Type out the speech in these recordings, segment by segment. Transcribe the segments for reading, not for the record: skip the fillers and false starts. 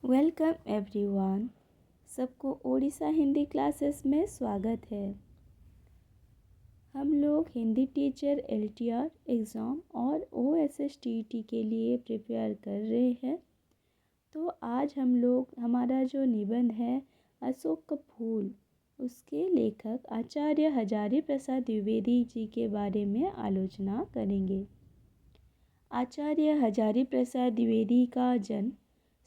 Welcome everyone. सबको Odisha Hindi classes में स्वागत है। हम लोग हिंदी टीचर एलटीआर एग्ज़ाम और ओएसएसटीटी के लिए प्रिपेयर कर रहे हैं। तो आज हम लोग हमारा जो निबंध है अशोक का फूल, उसके लेखक आचार्य हजारी प्रसाद द्विवेदी जी के बारे में आलोचना करेंगे। आचार्य हजारी प्रसाद द्विवेदी का जन्म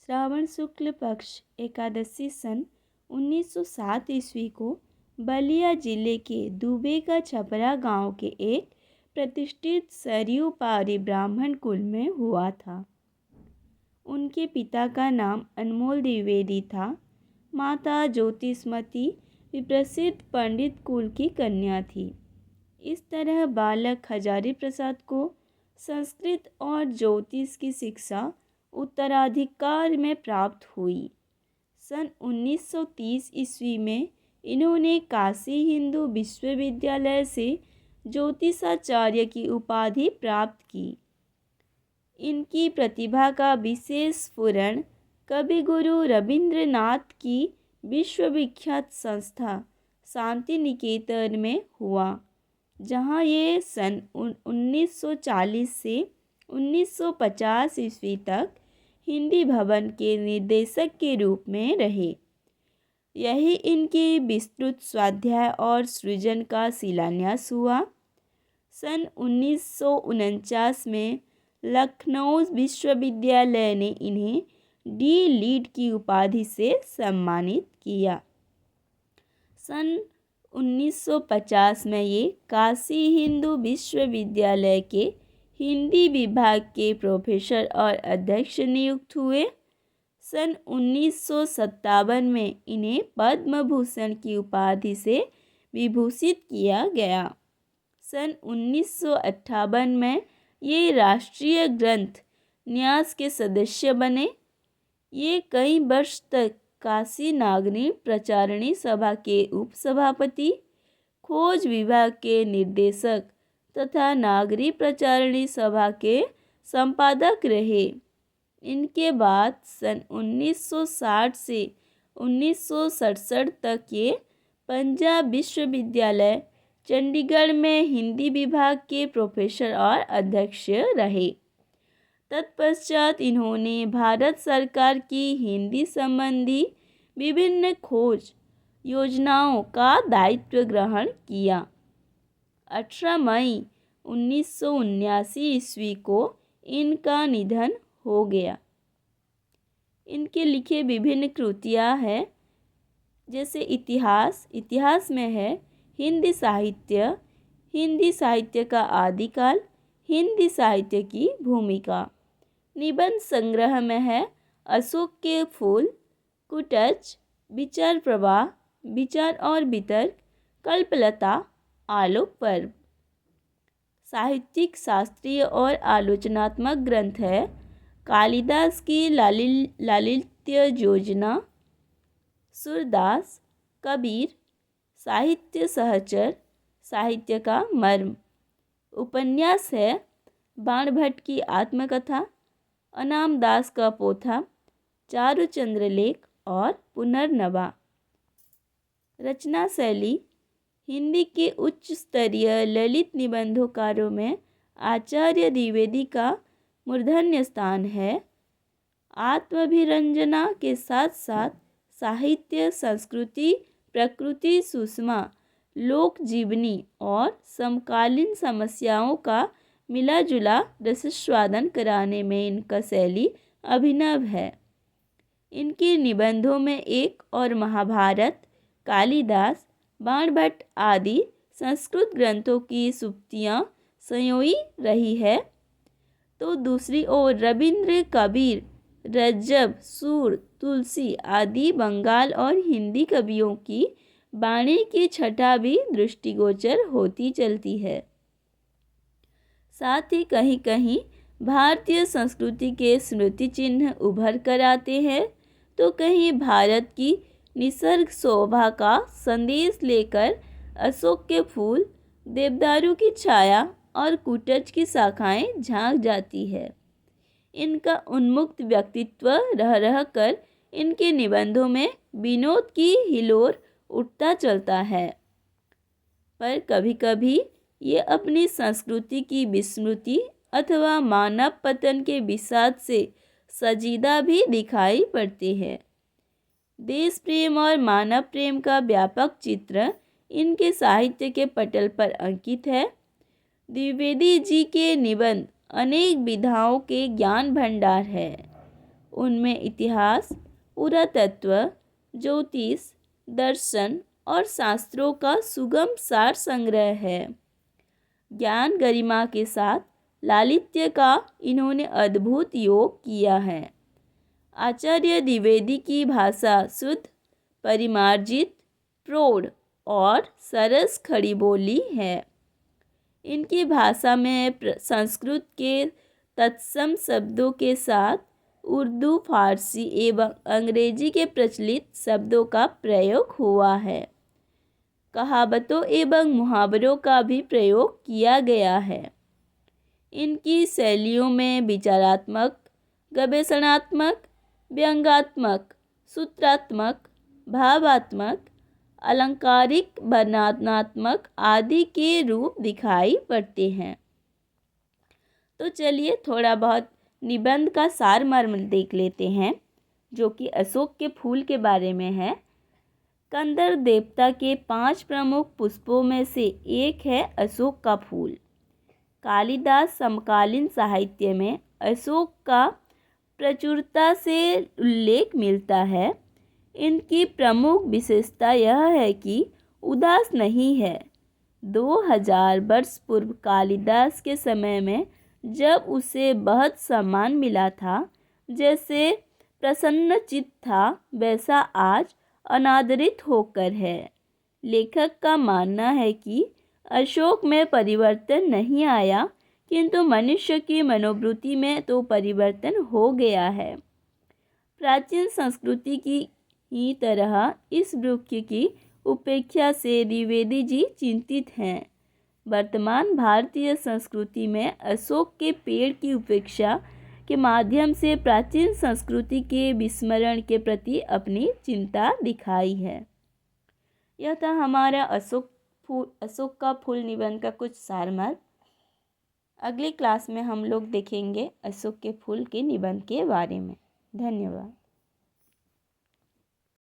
श्रावण शुक्ल पक्ष एकादशी सन 1907 ईस्वी को बलिया जिले के दुबे का छपरा गांव के एक प्रतिष्ठित सरयू पारी ब्राह्मण कुल में हुआ था। उनके पिता का नाम अनमोल द्विवेदी था। माता ज्योतिषमती विप्रसिद्ध पंडित कुल की कन्या थी। इस तरह बालक हजारी प्रसाद को संस्कृत और ज्योतिष की शिक्षा उत्तराधिकार में प्राप्त हुई। सन 1930 ईस्वी में इन्होंने काशी हिंदू विश्वविद्यालय से ज्योतिषाचार्य की उपाधि प्राप्त की। इनकी प्रतिभा का विशेष स्फुरण कवि गुरु रविंद्रनाथ की विश्वविख्यात संस्था शांति निकेतन में हुआ, जहां ये सन 1940 से 1950 ईस्वी तक हिंदी भवन के निर्देशक के रूप में रहे। यही इनकी विस्तृत स्वाध्याय और सृजन का शिलान्यास हुआ। सन 1949 में लखनऊ विश्वविद्यालय ने इन्हें डी लीट की उपाधि से सम्मानित किया। सन 1950 में ये काशी हिंदू विश्वविद्यालय के हिंदी विभाग के प्रोफेसर और अध्यक्ष नियुक्त हुए। सन 1957 में इन्हें पद्म भूषण की उपाधि से विभूषित किया गया। सन 1958 में ये राष्ट्रीय ग्रंथ न्यास के सदस्य बने। ये कई वर्ष तक काशी नागरी प्रचारणी सभा के उपसभापति, खोज विभाग के निर्देशक तथा नागरी प्रचारणी सभा के संपादक रहे। इनके बाद सन 1960 से 1967 तक ये पंजाब विश्वविद्यालय चंडीगढ़ में हिंदी विभाग के प्रोफेसर और अध्यक्ष रहे। तत्पश्चात इन्होंने भारत सरकार की हिंदी संबंधी विभिन्न खोज योजनाओं का दायित्व ग्रहण किया। 18 मई 1979 ईस्वी को इनका निधन हो गया। इनके लिखे विभिन्न कृतियाँ हैं, जैसे इतिहास में है हिंदी साहित्य का आदिकाल, हिंदी साहित्य की भूमिका। निबंध संग्रह में है अशोक के फूल, कुटच, विचार प्रवाह, विचार और वितर्क, कल्पलता, आलोक पर्व। साहित्यिक, शास्त्रीय और आलोचनात्मक ग्रंथ है कालिदास की लालित्य योजना, सूरदास, कबीर, साहित्य सहचर, साहित्य का मर्म। उपन्यास है बाणभट्ट की आत्मकथा, अनाम दास का पोथा, चारुचंद्र लेख और पुनर्नवा। रचना शैली हिंदी के उच्च स्तरीय ललित निबंधोकारों में आचार्य द्विवेदी का मूर्धन्य स्थान है। आत्माभिरंजना के साथ साथ साहित्य, संस्कृति, प्रकृति, सुषमा, लोक जीवनी और समकालीन समस्याओं का मिला जुला रसास्वादन कराने में इनका शैली अभिनव है। इनके निबंधों में एक और महाभारत, कालिदास, बाणभट्ट आदि संस्कृत ग्रंथों की सुप्तियाँ संयोई रही है, तो दूसरी ओर रविंद्र, कबीर, रज्जब, सूर, तुलसी आदि बंगाल और हिंदी कवियों की वाणी की छटा भी दृष्टिगोचर होती चलती है। साथ ही कहीं कहीं भारतीय संस्कृति के स्मृति चिन्ह उभर कर आते हैं, तो कहीं भारत की निसर्ग शोभा का संदेश लेकर अशोक के फूल, देवदारू की छाया और कुटच की शाखाएं झांक जाती है। इनका उन्मुक्त व्यक्तित्व रह कर इनके निबंधों में विनोद की हिलोर उठता चलता है, पर कभी कभी ये अपनी संस्कृति की विस्मृति अथवा मानव पतन के विषाद से सजीदा भी दिखाई पड़ती है। देश प्रेम और मानव प्रेम का व्यापक चित्र इनके साहित्य के पटल पर अंकित है। द्विवेदी जी के निबंध अनेक विधाओं के ज्ञान भंडार है। उनमें इतिहास, पुरातत्व, ज्योतिष, दर्शन और शास्त्रों का सुगम सार संग्रह है। ज्ञान गरिमा के साथ लालित्य का इन्होंने अद्भुत योग किया है। आचार्य द्विवेदी की भाषा शुद्ध, परिमार्जित, प्रौढ़ और सरस खड़ी बोली है। इनकी भाषा में संस्कृत के तत्सम शब्दों के साथ उर्दू, फारसी एवं अंग्रेजी के प्रचलित शब्दों का प्रयोग हुआ है। कहावतों एवं मुहावरों का भी प्रयोग किया गया है। इनकी शैलियों में विचारात्मक, गवेषणात्मक, व्यंग्यात्मक, सूत्रात्मक, भावात्मक, अलंकारिक, वर्णनात्मक आदि के रूप दिखाई पड़ते हैं। तो चलिए थोड़ा बहुत निबंध का सार मर्म देख लेते हैं, जो कि अशोक के फूल के बारे में है। कंदर देवता के 5 प्रमुख पुष्पों में से एक है अशोक का फूल। कालिदास समकालीन साहित्य में अशोक का प्रचुरता से उल्लेख मिलता है। इनकी प्रमुख विशेषता यह है कि उदास नहीं है। 2000 वर्ष पूर्व कालिदास के समय में जब उसे बहुत सम्मान मिला था, जैसे प्रसन्नचित्त था, वैसा आज अनादरित होकर है। लेखक का मानना है कि अशोक में परिवर्तन नहीं आया, किंतु मनुष्य की मनोवृत्ति में तो परिवर्तन हो गया है। प्राचीन संस्कृति की ही तरह इस वृक्ष की उपेक्षा से द्विवेदी जी चिंतित हैं। वर्तमान भारतीय संस्कृति में अशोक के पेड़ की उपेक्षा के माध्यम से प्राचीन संस्कृति के विस्मरण के प्रति अपनी चिंता दिखाई है। यह था हमारा अशोक का फूल निबंध का कुछ सारमर्म। अगली क्लास में हम लोग देखेंगे अशोक के फूल के निबंध के बारे में। धन्यवाद।